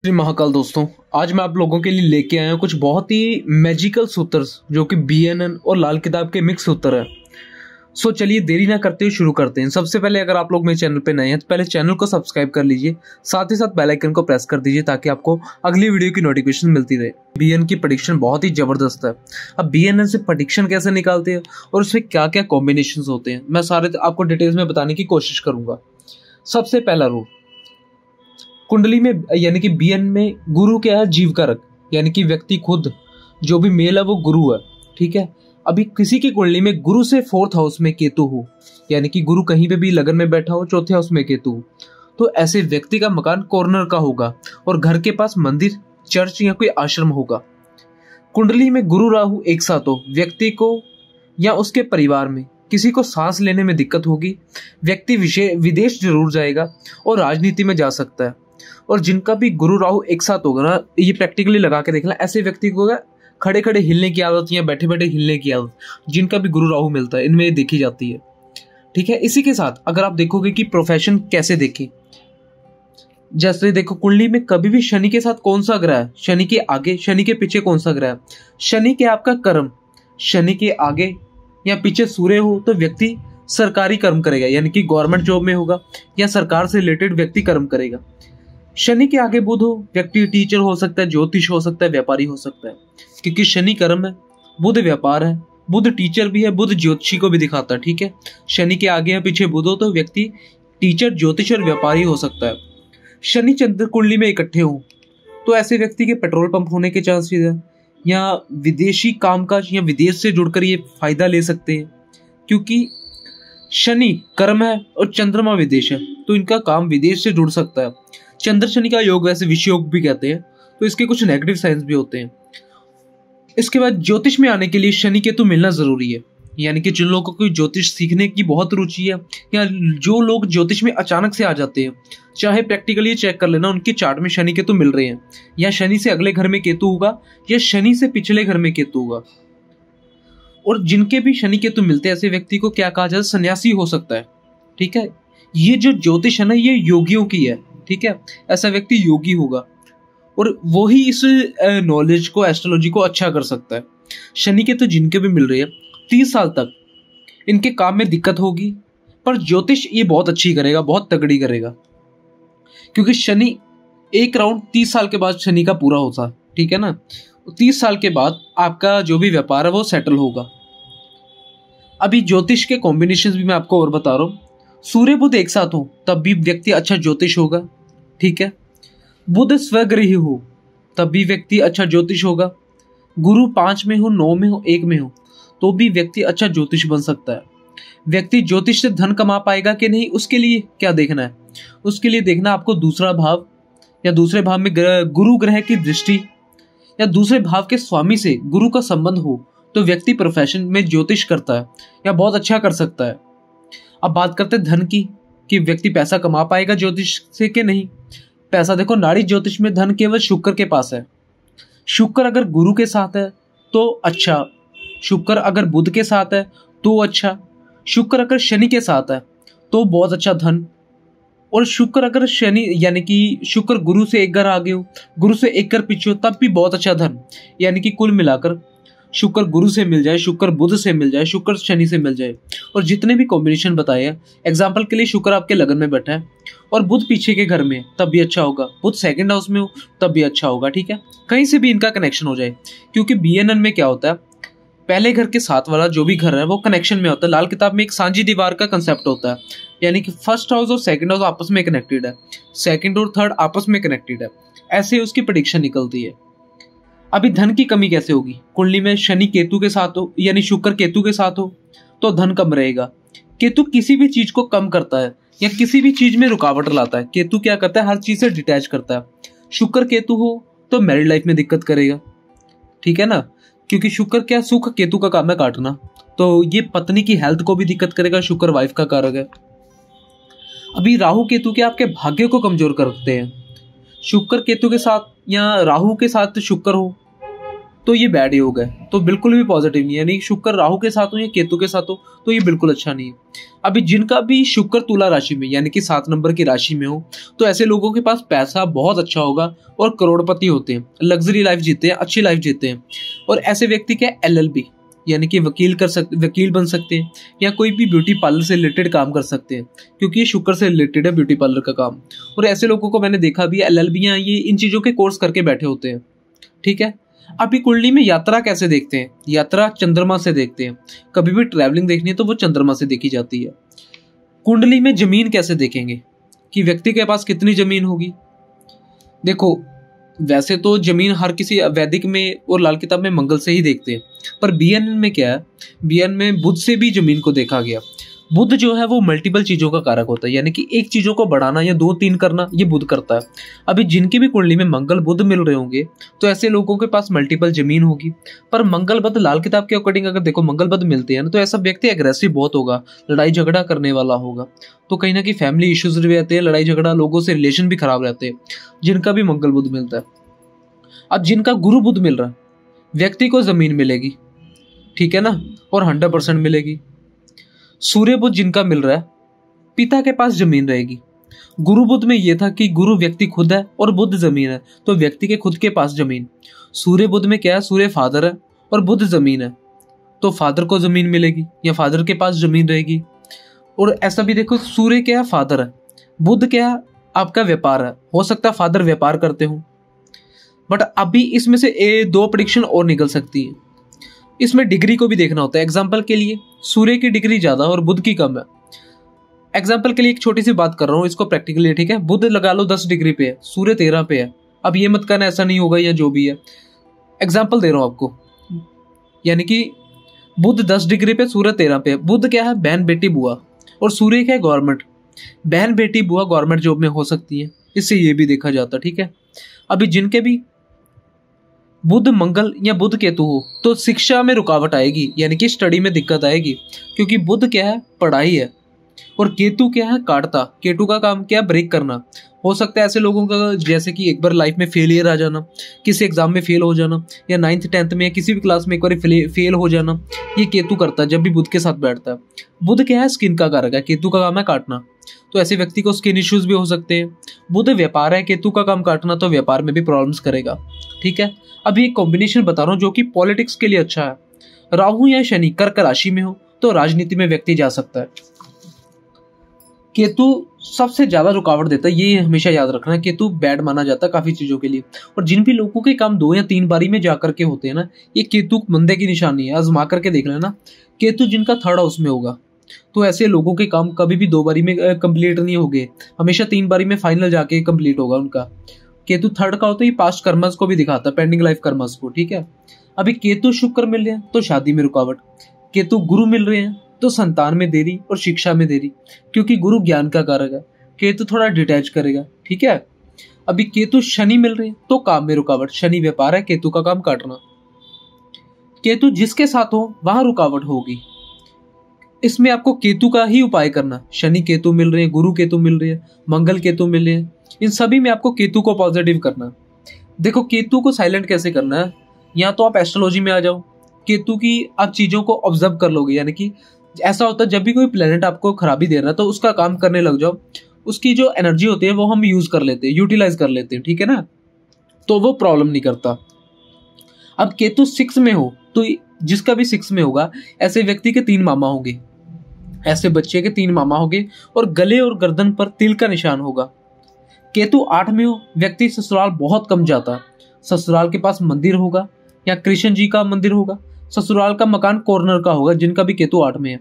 श्री महाकाल दोस्तों, आज मैं आप लोगों के लिए लेके आया हूँ कुछ बहुत ही मैजिकल सूत्र जो कि बीएनएन और लाल किताब के मिक्स सूत्र है। सो चलिए देरी ना करते हुए शुरू करते हैं। सबसे पहले अगर आप लोग मेरे चैनल पे नए हैं तो पहले चैनल को सब्सक्राइब कर लीजिए, साथ ही साथ बेल आइकन को प्रेस कर दीजिए ताकि आपको अगली वीडियो की नोटिफिकेशन मिलती रहे। बीएनएन की प्रेडिक्शन बहुत ही जबरदस्त है। अब बीएनएन से प्रेडिक्शन कैसे निकालते हैं और उसमें क्या क्या कॉम्बिनेशन होते हैं, मैं सारे आपको डिटेल्स में बताने की कोशिश करूंगा। सबसे पहला रूल, कुंडली में यानी कि बीएन में गुरु क्या है? जीव कारक, यानी कि व्यक्ति खुद जो भी मेल है वो गुरु है। ठीक है, अभी किसी की कुंडली में गुरु से 4th हाउस में केतु हो, यानी कि गुरु कहीं पे भी लगन में बैठा हो, 4थे हाउस में केतु हो, तो ऐसे व्यक्ति का मकान कॉर्नर का होगा और घर के पास मंदिर, चर्च या कोई आश्रम होगा। कुंडली में गुरु राहु एक साथ हो, व्यक्ति को या उसके परिवार में किसी को सांस लेने में दिक्कत होगी, व्यक्ति विदेश जरूर जाएगा और राजनीति में जा सकता है। और जिनका भी गुरु राहु एक साथ होगा ना, ये प्रैक्टिकली लगा के देखना, ऐसे व्यक्ति को खड़े खड़े हिलने की आदत या बैठे बैठे हिलने की आदत, जिनका भी गुरु राहु मिलता है इनमें देखी जाती है। ठीक है, इसी के साथ अगर आप देखोगे कि प्रोफेशन कैसे देखें, जैसे देखो कुंडली में कभी भी शनि के साथ कौन सा ग्रह है, शनि के आगे शनि के पीछे कौन सा ग्रह है, शनि के आपका कर्म, शनि के आगे या पीछे सूर्य हो तो व्यक्ति सरकारी कर्म करेगा, यानी कि गवर्नमेंट जॉब में होगा या सरकार से रिलेटेड व्यक्ति कर्म करेगा। शनि के आगे बुध हो, व्यक्ति टीचर हो सकता है, ज्योतिष हो सकता है, व्यापारी हो सकता है, क्योंकि शनि कर्म है, बुध व्यापार है, बुध टीचर भी है, बुध ज्योतिषी को भी दिखाता है। ठीक है, शनि के आगे या पीछे बुध हो तो व्यक्ति टीचर, ज्योतिष और व्यापारी हो सकता है। शनि चंद्र कुंडली में इकट्ठे हो तो ऐसे व्यक्ति के पेट्रोल पंप होने के चांसेस है, या विदेशी कामकाज या विदेश से जुड़कर ये फायदा ले सकते हैं, क्योंकि शनि कर्म है और चंद्रमा विदेश है, तो इनका काम विदेश से जुड़ सकता है। चंद्र शनि का योग वैसे विष योग भी कहते हैं, तो इसके कुछ नेगेटिव साइंस भी होते हैं। इसके बाद ज्योतिष में आने के लिए शनि केतु मिलना जरूरी है, यानी कि जिन लोगों को ज्योतिष सीखने की बहुत रुचि है या जो लोग ज्योतिष में अचानक से आ जाते हैं, चाहे प्रैक्टिकली चेक कर लेना उनके चार्ट में शनि केतु मिल रहे हैं, या शनि से अगले घर में केतु होगा या शनि से पिछले घर में केतु होगा। और जिनके भी शनि केतु मिलते हैं ऐसे व्यक्ति को क्या कहा जाए? सन्यासी हो सकता है। ठीक है, ये जो ज्योतिष है ना, ये योगियों की है। ठीक है, ऐसा व्यक्ति योगी होगा और वो ही इस नॉलेज को, एस्ट्रोलॉजी को अच्छा कर सकता है। शनि के तो जिनके भी मिल रहे हैं 30 साल तक इनके काम में दिक्कत होगी, पर ज्योतिष ये बहुत अच्छी करेगा, बहुत तगड़ी करेगा, क्योंकि शनि एक राउंड 30 साल के बाद शनि का पूरा होता। ठीक है ना, 30 साल के बाद आपका जो भी व्यापार है वो सेटल होगा। अभी ज्योतिष के कॉम्बिनेशन भी मैं आपको और बता रहा हूँ। सूर्य बुध एक साथ हो तब भी व्यक्ति अच्छा ज्योतिष होगा। ठीक है, बुध स्वग्रही हो तब भी व्यक्ति अच्छा ज्योतिष होगा। गुरु 5 में हो, 9 में हो, 1 में हो तो भी व्यक्ति अच्छा ज्योतिष बन सकता है। व्यक्ति ज्योतिष से धन कमा पाएगा कि नहीं, उसके लिए क्या देखना है? उसके लिए देखना आपको दूसरा भाव या दूसरे भाव में गुरु ग्रह की दृष्टि या दूसरे भाव के स्वामी से गुरु का संबंध हो तो व्यक्ति प्रोफेशन में ज्योतिष करता है या बहुत अच्छा कर सकता है। अब बात करते हैं धन की, कि व्यक्ति पैसा कमा पाएगा ज्योतिष से कि नहीं। पैसा देखो, नाड़ी ज्योतिष में धन केवल शुक्र के पास है। शुक्र अगर गुरु के साथ है तो अच्छा, शुक्र अगर बुध के साथ है तो अच्छा, शुक्र अगर शनि के साथ है तो बहुत अच्छा धन, और शुक्र अगर शनि यानी कि शुक्र गुरु से एक घर आगे हो, गुरु से एक घर पीछे हो तब भी बहुत अच्छा धन। यानी कि कुल मिलाकर शुक्र गुरु से मिल जाए, शुक्र बुध से मिल जाए, शुक्र शनि से मिल जाए, और जितने भी कॉम्बिनेशन बताए हैं, एग्जाम्पल के लिए शुक्र आपके लगन में बैठा है और बुध पीछे के घर में तब भी अच्छा होगा, बुध 2nd हाउस में हो तब भी अच्छा होगा। ठीक है, कहीं से भी इनका कनेक्शन हो जाए, क्योंकि बीएनएन में क्या होता है, पहले घर के साथ वाला जो भी घर है वो कनेक्शन में होता है। लाल किताब में एक सांझी दीवार का कंसेप्ट होता है, यानी कि 1st हाउस और 2nd हाउस आपस में कनेक्टेड है, 2nd और 3rd आपस में कनेक्टेड है, ऐसे उसकी प्रेडिक्शन निकलती है। अभी धन की कमी कैसे होगी? कुंडली में शनि केतु के साथ हो, यानी शुक्र केतु के साथ हो तो धन कम रहेगा। केतु किसी भी चीज को कम करता है या किसी भी चीज में रुकावट लाता है। केतु क्या करता है? हर चीज से डिटैच करता है। शुक्र केतु हो तो मैरिड लाइफ में दिक्कत करेगा। ठीक है ना, क्योंकि शुक्र क्या, सुख, केतु का काम है काटना, तो ये पत्नी की हेल्थ को भी दिक्कत करेगा। शुक्र वाइफ का कारक है। अभी राहु केतु के आपके भाग्य को कमजोर करते हैं। शुक्र केतु के साथ या राहु के साथ शुक्र हो तो ये बैड योग है, तो बिल्कुल भी पॉजिटिव नहीं है। यानी शुक्र राहु के साथ हो या केतु के साथ हो तो ये बिल्कुल अच्छा नहीं है। अभी जिनका भी शुक्र तुला राशि में यानी कि 7 नंबर की राशि में हो तो ऐसे लोगों के पास पैसा बहुत अच्छा होगा और करोड़पति होते हैं, लग्जरी लाइफ जीते हैं, अच्छी लाइफ जीते हैं। और ऐसे व्यक्ति क्या LLB यानी कि वकील बन सकते हैं या कोई भी ब्यूटी पार्लर से रिलेटेड काम कर सकते हैं, क्योंकि ये शुक्र से रिलेटेड है ब्यूटी पार्लर का काम। और ऐसे लोगों को मैंने देखा भी LLB ये इन चीज़ों के कोर्स करके बैठे होते हैं। ठीक है, अभी कुंडली में यात्रा कैसे देखते हैं? यात्रा चंद्रमा से देखते हैं। कभी भी ट्रैवलिंग देखनी है तो वो चंद्रमा से देखी जाती है। कुंडली में जमीन कैसे देखेंगे कि व्यक्ति के पास कितनी जमीन होगी? देखो, वैसे तो जमीन हर किसी वैदिक में और लाल किताब में मंगल से ही देखते हैं, पर BNN में क्या है, BNN में बुध से भी जमीन को देखा गया। बुध जो है वो मल्टीपल चीजों का कारक होता है, यानी कि एक चीजों को बढ़ाना या 2-3 करना, ये बुध करता है। अभी जिनकी भी कुंडली में मंगल बुध मिल रहे होंगे तो ऐसे लोगों के पास मल्टीपल जमीन होगी। पर मंगल बुध लाल किताब के अकॉर्डिंग अगर देखो मंगल बुध मिलते हैं ना तो ऐसा व्यक्ति एग्रेसिव बहुत होगा, लड़ाई झगड़ा करने वाला होगा। तो कहीं ना कहीं फैमिली इश्यूज भी रहते हैं, लड़ाई झगड़ा, लोगों से रिलेशन भी खराब रहते हैं जिनका भी मंगल बुध मिलता है। अब जिनका गुरु बुध मिल रहा है, व्यक्ति को जमीन मिलेगी, ठीक है ना, और 100% मिलेगी। सूर्य बुध जिनका मिल रहा है, पिता के पास जमीन रहेगी। गुरु बुध में यह था कि गुरु व्यक्ति खुद है और बुध जमीन है, तो व्यक्ति के खुद के पास जमीन। सूर्य बुध में क्या है, सूर्य फादर है और बुध जमीन है, तो फादर को जमीन मिलेगी या फादर के पास जमीन रहेगी। और ऐसा भी देखो, सूर्य क्या है, फादर है, बुध क्या है, आपका व्यापार है। हो सकता है फादर व्यापार करते हो, बट अभी इसमें से 2 प्रेडिक्शन और निकल सकती है। इसमें डिग्री को भी देखना होता है। एग्जाम्पल के लिए सूर्य की डिग्री ज्यादा और बुध की कम है। एग्जाम्पल के लिए एक छोटी सी बात कर रहा हूँ, इसको प्रैक्टिकली, ठीक है। बुध लगा लो 10 डिग्री पे है, सूर्य 13 पे है। अब ये मत कहना ऐसा नहीं होगा या जो भी है, एग्जाम्पल दे रहा हूँ आपको। यानी कि बुध 10 डिग्री पे, सूर्य 13 पे है। बुध क्या है, बहन बेटी बुआ, और सूर्य क्या है, गवर्नमेंट। बहन बेटी बुआ गवर्नमेंट जॉब में हो सकती है, इससे ये भी देखा जाता, ठीक है। अभी जिनके भी बुध मंगल या बुध केतु हो तो शिक्षा में रुकावट आएगी, यानी कि स्टडी में दिक्कत आएगी, क्योंकि बुध क्या है, पढ़ाई है, और केतु क्या है, काटता। केतु का काम क्या है, ब्रेक करना। हो सकता है ऐसे लोगों का जैसे कि एक बार लाइफ में फेलियर आ जाना, किसी एग्जाम में फेल हो जाना, या 9th 10th में या किसी भी क्लास में एक बार फेल हो जाना, ये केतु करता है जब भी बुध के साथ बैठता है। बुध क्या है, स्किन का कारक है, केतु का काम है काटना, तो ऐसे व्यक्ति को स्किन इश्यूज भी हो सकते हैं। बुध व्यापार है, केतु का काम काटना, तो व्यापार में भी प्रॉब्लम्स करेगा, ठीक है। अभी एक कॉम्बिनेशन बता रहा हूँ जो कि पॉलिटिक्स के लिए अच्छा है। राहु या शनि कर्क राशि में हो तो राजनीति में व्यक्ति जा सकता है। केतु सबसे ज्यादा रुकावट देता है, ये हमेशा याद रखना है। केतु बैड माना जाता है काफी चीजों के लिए, और जिन भी लोगों के काम 2 या 3 बारी में जाकर के होते हैं ना, ये केतु मंदे की निशानी है। आजमा करके देख लेना, केतु जिनका 3rd हाउस में होगा तो ऐसे लोगों के काम कभी भी 2 बारी में कंप्लीट नहीं होंगे, हमेशा 3 बारी में फाइनल जाके कंप्लीट होगा उनका। केतु 3rd का होता है, ये पास्ट कर्मस को भी दिखाता है, पेंडिंग लाइफ कर्मस को, ठीक है। अभी केतु शुक्र मिल रहे हैं तो शादी में रुकावट, केतु गुरु मिल रहे हैं तो संतान में देरी और शिक्षा में देरी, क्योंकि गुरु ज्ञान का कारक है। केतु थोड़ा डिटैच करेगा, ठीक है। अभी केतु शनि मिल रहे हैं तो काम में रुकावट, शनि व्यापार है, केतु का काम काटना। केतु जिसके साथ हो वहां रुकावट होगी, इसमें आपको केतु का ही उपाय करना। शनि केतु मिल रहे हैं, गुरु केतु मिल रहे हैं, मंगल केतु मिल रहे हैं, इन सभी में आपको केतु को पॉजिटिव करना। देखो केतु को साइलेंट कैसे करना है, या तो आप एस्ट्रोलॉजी में आ जाओ, केतु की आप चीजों को ऑब्जर्व कर लोगे। यानी कि ऐसा होता है जब भी कोई प्लेनेट आपको खराबी दे रहा है तो उसका काम करने लग जाओ, उसकी जो एनर्जी होती है वो हम यूज कर लेते हैं, यूटिलाइज कर लेते हैं, ठीक है ना, तो वो प्रॉब्लम नहीं करता। अब केतु 6 में हो तो जिसका भी 6 में होगा ऐसे व्यक्ति के 3 मामा होंगे, ऐसे बच्चे के 3 मामा होंगे, और गले और गर्दन पर तिल का निशान होगा। केतु 8 में हो, व्यक्ति ससुराल बहुत कम जाता, ससुराल के पास मंदिर होगा या कृष्ण जी का मंदिर होगा, ससुराल का मकान कॉर्नर का होगा जिनका भी केतु 8 में है।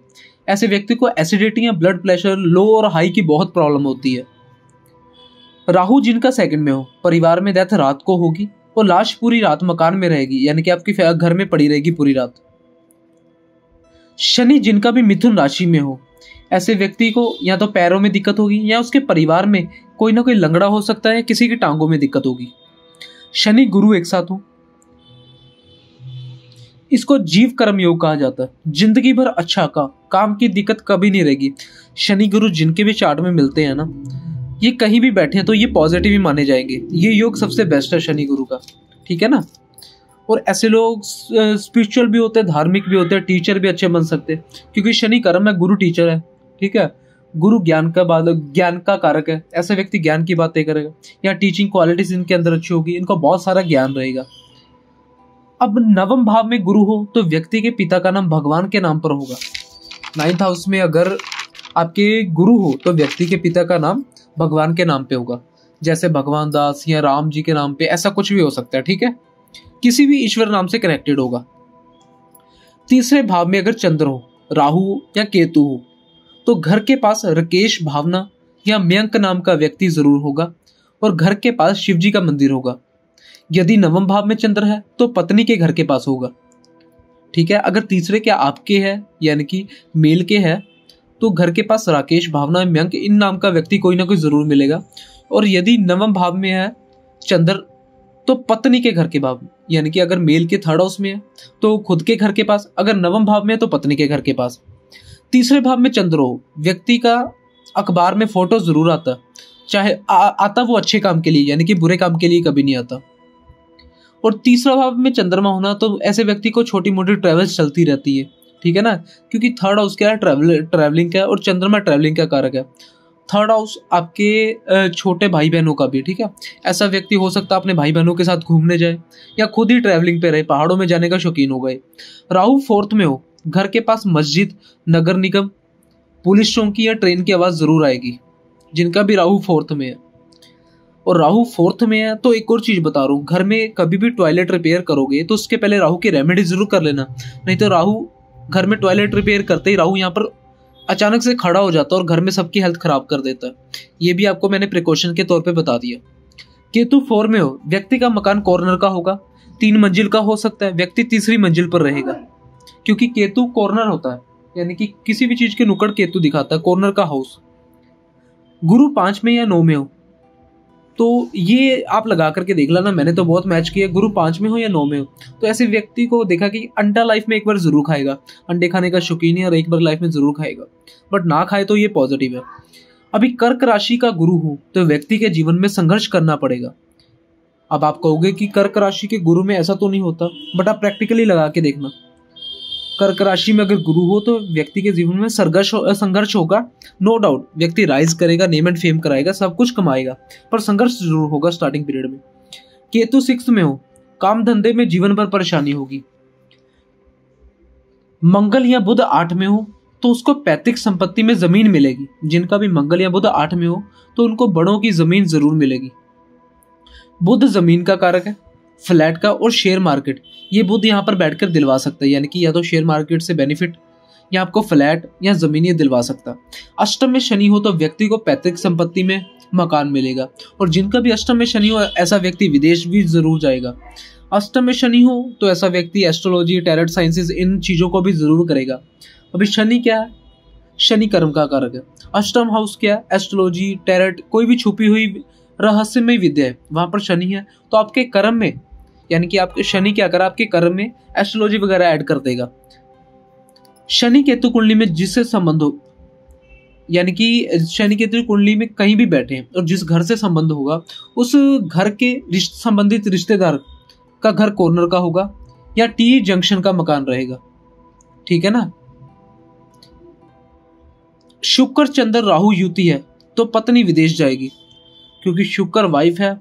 ऐसे व्यक्ति को एसिडिटी या ब्लड प्रेशर लो और हाई की बहुत प्रॉब्लम होती है। राहु जिनका 2nd में हो, परिवार में डेथ रात को होगी और लाश पूरी रात मकान में रहेगी, यानी कि आपकी घर में पड़ी रहेगी पूरी रात। शनि जिनका भी मिथुन राशि में हो, ऐसे व्यक्ति को या तो पैरों में दिक्कत होगी या उसके परिवार में कोई ना कोई लंगड़ा हो सकता है, किसी की टांगों में दिक्कत होगी। शनि गुरु एक साथ हो, इसको जीव कर्म योग कहा जाता है। जिंदगी भर अच्छा काम की दिक्कत कभी नहीं रहेगी। शनि गुरु जिनके भी चार्ट में मिलते हैं ना, ये कहीं भी बैठे हैं तो ये पॉजिटिव ही माने जाएंगे। ये योग सबसे बेस्ट है शनि गुरु का, ठीक है ना। और ऐसे लोग स्पिरिचुअल भी होते हैं, धार्मिक भी होते हैं, टीचर भी अच्छे बन सकते हैं, क्योंकि शनि कर्म है, गुरु टीचर है, ठीक है। गुरु ज्ञान का कारक है, ऐसे व्यक्ति ज्ञान की बातें करेगा, या टीचिंग क्वालिटीज इनके अंदर अच्छी होगी, इनको बहुत सारा ज्ञान रहेगा। अब नवम भाव में गुरु हो तो व्यक्ति के पिता का नाम भगवान के नाम पर होगा। 9th हाउस में अगर आपके गुरु हो तो व्यक्ति के पिता का नाम भगवान के नाम पे होगा, जैसे भगवान दास या राम जी के नाम पे, ऐसा कुछ भी हो सकता है, ठीक है। किसी भी ईश्वर नाम से कनेक्टेड होगा। तीसरे भाव में अगर चंद्र हो, राहु या केतु हो तो घर के पास राकेश भावना या मयंक नाम का व्यक्ति जरूर होगा, और घर के पास शिव जी का मंदिर होगा। यदि नवम भाव में चंद्र है तो पत्नी के घर के पास होगा, ठीक है। अगर तीसरे के आपके है यानी कि मेल के है तो घर के पास राकेश भावना मयंक इन नाम का व्यक्ति कोई ना कोई जरूर मिलेगा। और यदि नवम भाव में है चंद्र तो पत्नी के घर के भाव, यानी कि अगर मेल के 3rd हाउस में है तो खुद के घर के पास, अगर नवम भाव में है तो पत्नी के घर के पास। तीसरे भाव में चंद्र हो, व्यक्ति का अखबार में फोटो जरूर आता, चाहे आता वो अच्छे काम के लिए, यानी कि बुरे काम के लिए कभी नहीं आता। और तीसरा भाव में चंद्रमा होना तो ऐसे व्यक्ति को छोटी मोटी ट्रेवल्स चलती रहती है, ठीक है ना, क्योंकि 3rd हाउस क्या है, ट्रैवलिंग का है, और चंद्रमा ट्रैवलिंग का कारक है। 3rd हाउस आपके छोटे भाई बहनों का भी, ठीक है। ऐसा व्यक्ति हो सकता है अपने भाई बहनों के साथ घूमने जाए या खुद ही ट्रैवलिंग पे रहे, पहाड़ों में जाने का शौकीन हो गए। राहु 4th में हो, घर के पास मस्जिद, नगर निगम, पुलिस चौकी या ट्रेन की आवाज जरूर आएगी, जिनका भी राहु 4th में है। और राहु 4th में है तो एक और चीज बता रहा हूँ, घर में कभी भी टॉयलेट रिपेयर करोगे तो उसके पहले राहु की रेमेडी जरूर कर लेना, नहीं तो राहु घर में टॉयलेट रिपेयर करते ही राहु यहाँ पर अचानक से खड़ा हो जाता है और घर में सबकी हेल्थ खराब कर देता है। ये भी आपको मैंने प्रिकॉशन के तौर पे बता दिया। केतु 4 में हो, व्यक्ति का मकान कॉर्नर का होगा, 3 मंजिल का हो सकता है, व्यक्ति तीसरी मंजिल पर रहेगा, क्योंकि केतु कॉर्नर होता है, यानी कि किसी भी चीज के नुकड़ केतु दिखाता है, कॉर्नर का हाउस। गुरु 5 में या 9 में हो तो ये आप लगा करके देख लेना, मैंने तो बहुत मैच किया। गुरु 5 में हो या 9 में हो तो ऐसे व्यक्ति को देखा कि अंडा लाइफ में एक बार जरूर खाएगा, अंडे खाने का शौकीन है और एक बार लाइफ में जरूर खाएगा, बट ना खाए तो ये पॉजिटिव है। अभी कर्क राशि का गुरु हो तो व्यक्ति के जीवन में संघर्ष करना पड़ेगा। अब आप कहोगे कि कर्क राशि के गुरु में ऐसा तो नहीं होता, बट आप प्रैक्टिकली लगा के देखना, कर्क राशि में अगर गुरु हो तो व्यक्ति के जीवन में संघर्ष होगा, नो डाउट। व्यक्ति राइज करेगा, नेम एंड फेम कराएगा, सब कुछ कमाएगा, पर संघर्ष जरूर होगा स्टार्टिंग पीरियड में। केतु 6th में हो, काम धंधे में जीवन भर परेशानी होगी। मंगल या बुध 8 में हो तो उसको पैतृक संपत्ति में जमीन मिलेगी। जिनका भी मंगल या बुध 8 में हो तो उनको बड़ों की जमीन जरूर मिलेगी। बुध जमीन का कारक है, फ्लैट का और शेयर मार्केट, ये बुध यहाँ पर बैठकर दिलवा सकता है, यानी कि या तो शेयर मार्केट से बेनिफिट या आपको फ्लैट या जमीन ये दिलवा सकता है। अष्टम में शनि हो तो व्यक्ति को पैतृक संपत्ति में मकान मिलेगा, और जिनका भी अष्टम में शनि हो ऐसा व्यक्ति विदेश भी जरूर जाएगा। अष्टम में शनि हो तो ऐसा व्यक्ति एस्ट्रोलॉजी, टैरेट साइंसेस इन चीजों को भी जरूर करेगा। अभी शनि क्या है, शनि कर्म का कारक है। अष्टम हाउस क्या है, एस्ट्रोलॉजी, टैरेट, कोई भी छुपी हुई रहस्यमय विद्या है, वहां पर शनि है तो आपके कर्म में, यानी कि आपके शनि क्या करा, आपके कर्म में एस्ट्रोलॉजी वगैरह ऐड कर देगा। शनि केतु कुंडली में जिससे संबंध हो, यानी कि शनि केतु कुंडली में कहीं भी बैठे और जिस घर से संबंध होगा उस घर के संबंधित रिश्तेदार का घर कॉर्नर का होगा या टी जंक्शन का मकान रहेगा, ठीक है ना। शुक्र चंद्र राहु युति है तो पत्नी विदेश जाएगी, क्योंकि शुक्र वाइफ है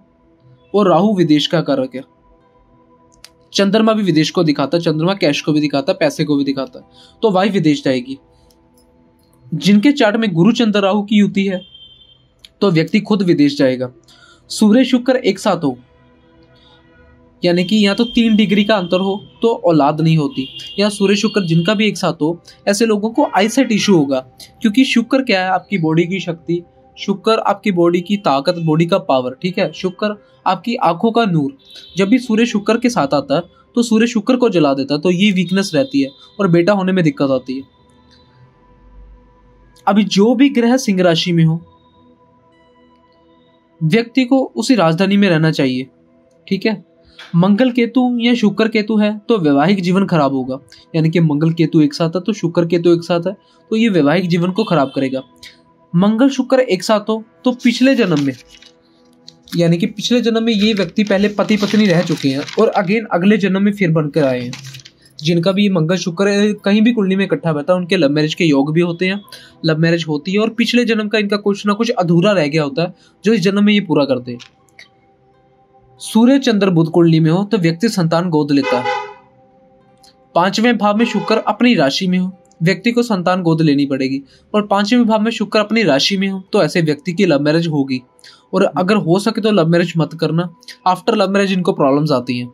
और राहु विदेश का कारक है। चंद्रमा भी विदेश को दिखाता, चंद्रमा कैश को भी दिखाता, पैसे को भी दिखाता, तो वाइफ विदेश जाएगी। जिनके चार्ट में गुरु चंद्र राहु की युति है तो व्यक्ति खुद विदेश जाएगा। सूर्य शुक्र एक साथ हो, यानी कि या तो 3 डिग्री का अंतर हो तो औलाद नहीं होती, या सूर्य शुक्र जिनका भी एक साथ हो ऐसे लोगों को आईसाइट इशू होगा, क्योंकि शुक्र क्या है, आपकी बॉडी की शक्ति, शुक्र आपकी बॉडी की ताकत, बॉडी का पावर, ठीक है। शुक्र आपकी आंखों का नूर। जब भी सूर्य शुक्र के साथ आता है तो सूर्य शुक्र को जला देता है, तो ये वीकनेस रहती है और बेटा होने में दिक्कत आती है। अभी जो भी ग्रह सिंह राशि में हो व्यक्ति को उसी राजधानी में रहना चाहिए, ठीक है। मंगल केतु या शुक्र केतु है तो वैवाहिक जीवन खराब होगा, यानी कि मंगल केतु एक साथ है तो शुक्र केतु एक साथ है तो ये वैवाहिक जीवन को खराब करेगा। मंगल शुक्र एक साथ हो तो पिछले जन्म में, यानी कि पिछले जन्म में ये व्यक्ति पहले पति पत्नी रह चुके हैं और अगेन अगले जन्म में फिर बनकर आए हैं। जिनका भी मंगल शुक्र कहीं भी कुंडली में इकट्ठा रहता है उनके लव मैरिज के योग भी होते हैं, लव मैरिज होती है और पिछले जन्म का इनका कुछ ना कुछ अधूरा रह गया होता है जो इस जन्म में ये पूरा करते हैं। सूर्य चंद्र बुध कुंडली में हो तो व्यक्ति संतान गोद लेता है। 5वें भाव में शुक्र अपनी राशि में हो, व्यक्ति को संतान गोद लेनी पड़ेगी। और 5वें भाव में शुक्र अपनी राशि में हो तो ऐसे व्यक्ति की लव मैरिज होगी। और अगर हो सके तो लव मैरिज मत करना, आफ्टर लव मैरिज इनको प्रॉब्लम्स आती हैं।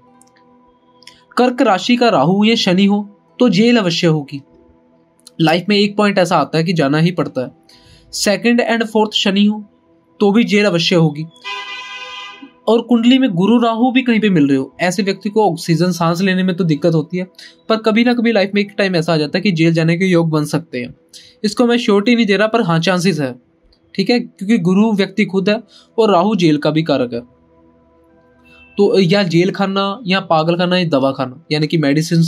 कर्क राशि का राहु या शनि हो तो जेल अवश्य होगी। लाइफ में एक पॉइंट ऐसा आता है कि जाना ही पड़ता है। 2nd एंड 4th शनि हो तो भी जेल अवश्य होगी। और कुंडली में गुरु राहु भी कहीं पे मिल रहे हो, ऐसे व्यक्ति को ऑक्सीजन सांस लेने में तो दिक्कत होती है, पर कभी ना कभी लाइफ में एक टाइम ऐसा आ जाता है कि जेल जाने के योग बन सकते हैं। इसको मैं श्योरिटी नहीं दे रहा, पर हाँ चांसेस है, ठीक है, क्योंकि गुरु व्यक्ति खुद है और राहु जेल का भी कारक है। तो या जेल खाना या पागल खाना या दवा खाना, यानी कि मेडिसिन,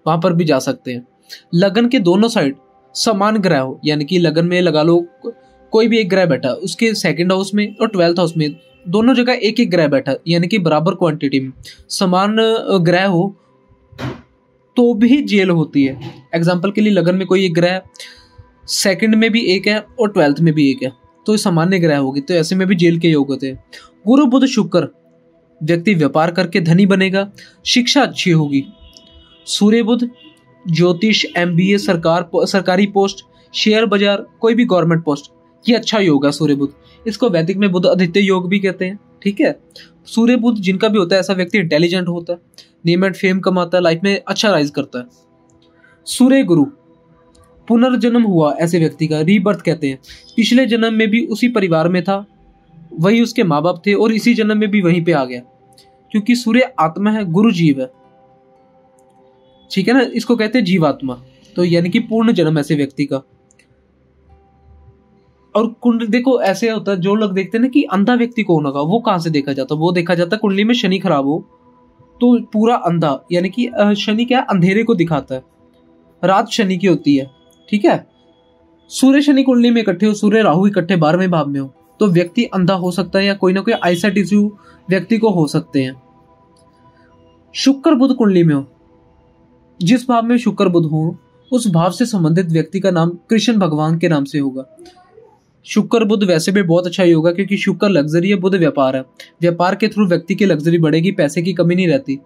वहां पर भी जा सकते हैं। लगन के दोनों साइड समान ग्रह हो, यानी कि लगन में लगा लो कोई भी एक ग्रह बैठा, उसके 2nd हाउस में और 12th हाउस में दोनों जगह एक एक ग्रह बैठा, यानी कि बराबर क्वांटिटी में समान ग्रह हो तो भी जेल होती है। एग्जाम्पल के लिए लगन में कोई एक ग्रह 2nd में भी एक है और 12th में भी एक है, तो सामान्य ग्रह होगी, तो ऐसे में भी जेल के योग होते हैं। गुरु बुध शुक्र व्यक्ति व्यापार करके धनी बनेगा, शिक्षा अच्छी होगी। सूर्य बुध ज्योतिष, MBA, सरकारी पोस्ट, शेयर बाजार, कोई भी गवर्नमेंट पोस्ट, ये अच्छा योग है सूर्य बुध। इसको वैदिक में बुध आदित्य योग भी कहते हैं, ठीक है। सूर्य बुध जिनका भी होता है ऐसा व्यक्ति इंटेलिजेंट होता है, नेम एंड फेम कमाता है, लाइफ में अच्छा राइज करता है। सूर्य गुरु पुनर्जन्म हुआ ऐसे व्यक्ति का, रीबर्थ कहते हैं। पिछले जन्म में भी उसी परिवार में था, वही उसके माँ बाप थे और इसी जन्म में भी वहीं पे आ गया, क्योंकि सूर्य आत्मा है, गुरु जीव है, ठीक है ना, इसको कहते हैं जीवात्मा। तो यानी कि पूर्ण जन्म ऐसे व्यक्ति का। और कुंडली देखो ऐसे होता है, जो लोग देखते हैं ना कि अंधा व्यक्ति कौन होगा, वो कहां से देखा जाता है, वो देखा जाता है कुंडली में शनि खराब हो तो पूरा अंधा, यानी कि शनि क्या अंधेरे को दिखाता है, रात शनि की होती है, ठीक है। सूर्य शनि कुंडली में इकट्ठे हो, सूर्य राहु इकट्ठे 12वें भाव में हो तो व्यक्ति अंधा हो सकता है या कोई ना कोई आईसाइट इश्यू व्यक्ति को हो सकते हैं। शुक्र बुध कुंडली में हो, जिस भाव में शुक्र बुध हो उस भाव से संबंधित व्यक्ति का नाम कृष्ण भगवान के नाम से होगा। शुक्र बुध वैसे भी बहुत अच्छा ही होगा, क्योंकि शुक्र लग्जरी है, बुध व्यापार है, व्यापार के थ्रू व्यक्ति की लग्जरी बढ़ेगी, पैसे की कमी नहीं रहती।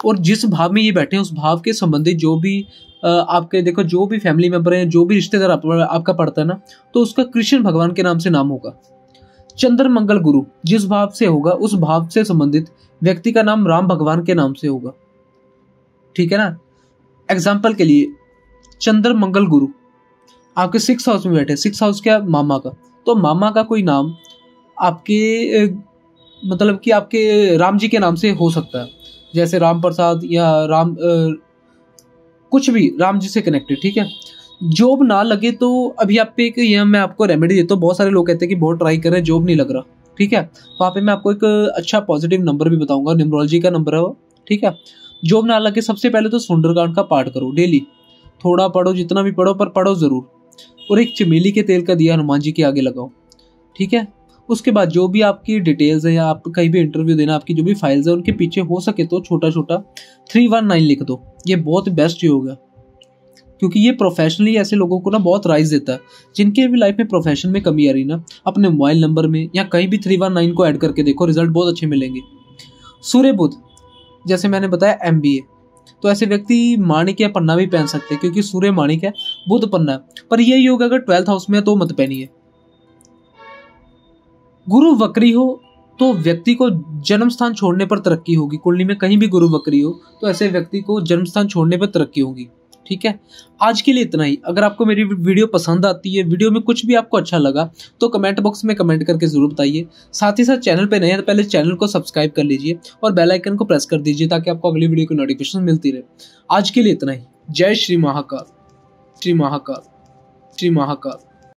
और जिस भाव में ये बैठे हैं उस भाव के संबंधित जो भी आपके देखो जो भी फैमिली मेंबर है, जो भी रिश्तेदार आपका पड़ता है ना, तो उसका कृष्ण भगवान के नाम से नाम होगा। चंद्र मंगल गुरु जिस भाव से होगा उस भाव से संबंधित व्यक्ति का नाम राम भगवान के नाम से होगा, ठीक है ना। एग्जाम्पल के लिए चंद्र मंगल गुरु आपके 6th हाउस में बैठे, 6th हाउस क्या, मामा का, तो मामा का कोई नाम आपके मतलब कि आपके राम जी के नाम से हो सकता है, जैसे राम प्रसाद या राम कुछ भी राम जी से कनेक्टेड, ठीक है। जॉब ना लगे तो अभी आप पे एक यह मैं आपको रेमेडी देता हूँ। बहुत सारे लोग कहते हैं कि बहुत ट्राई कर रहे हैं, जॉब नहीं लग रहा, ठीक है। वहाँ पे मैं आपको एक अच्छा पॉजिटिव नंबर भी बताऊंगा, न्यूमरोलॉजी का नंबर है वो, ठीक है। जॉब ना लगे सबसे पहले तो सुंदरकांड का पाठ करो, डेली थोड़ा पढ़ो, जितना भी पढ़ो पर पढ़ो जरूर। और एक चमेली के तेल का दिया हनुमान जी के आगे लगाओ, ठीक है। उसके बाद जो भी आपकी डिटेल्स है या आप कहीं भी इंटरव्यू देना, आपकी जो भी फाइल्स है उनके पीछे हो सके तो छोटा छोटा 319 लिख दो, ये बहुत बेस्ट होगा, क्योंकि ये प्रोफेशनली ऐसे लोगों को ना बहुत राइज देता है जिनके भी लाइफ में प्रोफेशन में कमी आ रही ना, अपने मोबाइल नंबर में या कहीं भी 319 को ऐड करके देखो, रिजल्ट बहुत अच्छे मिलेंगे। सूर्य बुध जैसे मैंने बताया MBA, तो ऐसे व्यक्ति माणिक या पन्ना भी पहन सकते हैं, क्योंकि सूर्य माणिक है, बुध पन्ना है, पर यह योग अगर 12th हाउस में है तो मत पहनिए। गुरु वक्री हो तो व्यक्ति को जन्म स्थान छोड़ने पर तरक्की होगी। कुंडली में कहीं भी गुरु वक्री हो तो ऐसे व्यक्ति को जन्म स्थान छोड़ने पर तरक्की होगी, ठीक है। आज के लिए इतना ही। अगर आपको मेरी वीडियो पसंद आती है, वीडियो में कुछ भी आपको अच्छा लगा तो कमेंट बॉक्स में कमेंट करके जरूर बताइए। साथ ही साथ चैनल पे नए हैं तो पहले चैनल को सब्सक्राइब कर लीजिए और बेल आइकन को प्रेस कर दीजिए ताकि आपको अगली वीडियो की नोटिफिकेशन मिलती रहे। आज के लिए इतना ही। जय श्री महाकाल, श्री महाकाल, श्री महाकाल।